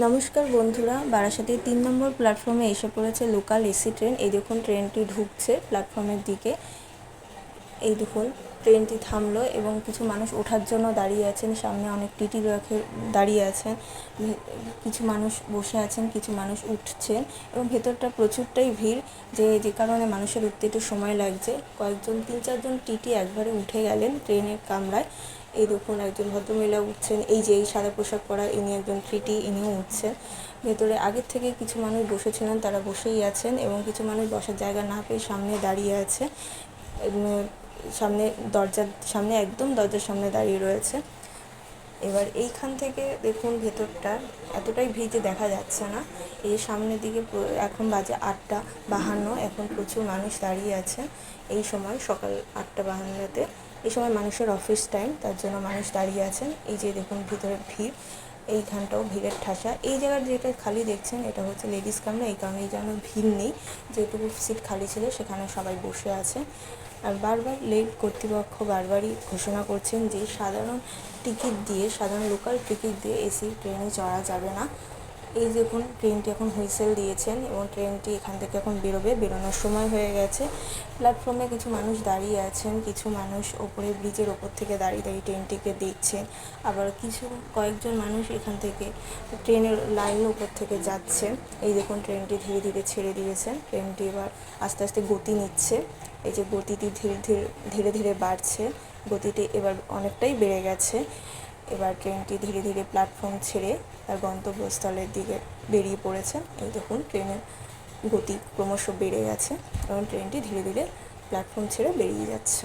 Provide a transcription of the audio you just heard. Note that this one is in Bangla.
নমস্কার বন্ধুরা, বারাসাতের ৩ নম্বর প্ল্যাটফর্মে এসে পড়েছে লোকাল এসি ট্রেন। এই দেখুন ট্রেনটি ঢুকছে প্ল্যাটফর্মের দিকে। এই দেখুন ট্রেনটি থামলো এবং কিছু মানুষ ওঠার জন্য দাঁড়িয়ে আছেন। সামনে অনেক টিটি রাখে দাঁড়িয়ে আছেন, কিছু মানুষ বসে আছেন, কিছু মানুষ উঠছেন এবং ভেতরটা প্রচুরটাই ভিড়, যে কারণে মানুষের উঠতে একটু সময় লাগছে। কয়েকজন ৩-৪জন টিটি একবারে উঠে গেলেন ট্রেনের কামরায়। এই দেখুন একজন ভদ্রমহিলা উঠছেন, এই যে এই সাদা পোশাক পরা ইনি একজন টিটি, ইনিও উঠছেন। ভেতরে আগের থেকে কিছু মানুষ বসেছিলেন, তারা বসেই আছেন এবং কিছু মানুষ বসার জায়গা না পেয়ে সামনে দাঁড়িয়ে আছে। সামনে দরজার সামনে, একদম দরজার সামনে দাঁড়িয়ে রয়েছে। এবার এইখান থেকে দেখুন ভেতরটা এতটাই ভিড় দেখা যাচ্ছে না। এই সামনের দিকে এখন বাজে 8:52, এখন প্রচুর মানুষ দাঁড়িয়ে আছে। এই সময় সকাল 8:52-তে এই সময় মানুষের অফিস টাইম, তার জন্য মানুষ দাঁড়িয়ে আছেন। এই যে দেখুন ভিতরে ভিড়, এইখানটাও ভিড়ের ঠাসা। এই জায়গার যেটা খালি দেখছেন এটা হচ্ছে লেডিস কামরা, এই কারণে এই যেন ভিড় নেই, যেটুকু সিট খালি ছিল সেখানে সবাই বসে আছে। আর বারবার রেল কর্তৃপক্ষ বারবারই ঘোষণা করছেন যে সাধারণ লোকাল টিকিট দিয়ে এসি ট্রেনে চড়া যাবে না। এই দেখুন ট্রেনটি এখন হুইসেল দিয়েছেন এবং ট্রেনটি এখান থেকে এখন বেরোবে, বেরোনোর সময় হয়ে গেছে। প্ল্যাটফর্মে কিছু মানুষ দাঁড়িয়ে আছেন, কিছু মানুষ ওপরে ব্রিজের ওপর থেকে দাঁড়িয়ে দাঁড়িয়ে ট্রেনটিকে দেখছেন। আবার কয়েকজন মানুষ এখান থেকে ট্রেনের লাইনের উপর থেকে যাচ্ছেন। এই দেখুন ট্রেনটি ধীরে ধীরে ছেড়ে দিয়েছেন, ট্রেনটি এবার আস্তে আস্তে গতি নিচ্ছে। এই যে গতিটি ধীরে ধীরে বাড়ছে, গতিটি এবার অনেকটাই বেড়ে গেছে। এবার ট্রেনটি ধীরে ধীরে প্ল্যাটফর্ম ছেড়ে তার গন্তব্যস্থলের দিকে বেরিয়ে পড়েছে। এই দেখুন ট্রেনের গতি ক্রমশ বেড়ে গেছে এবং ট্রেনটি ধীরে ধীরে প্ল্যাটফর্ম ছেড়ে বেরিয়ে যাচ্ছে।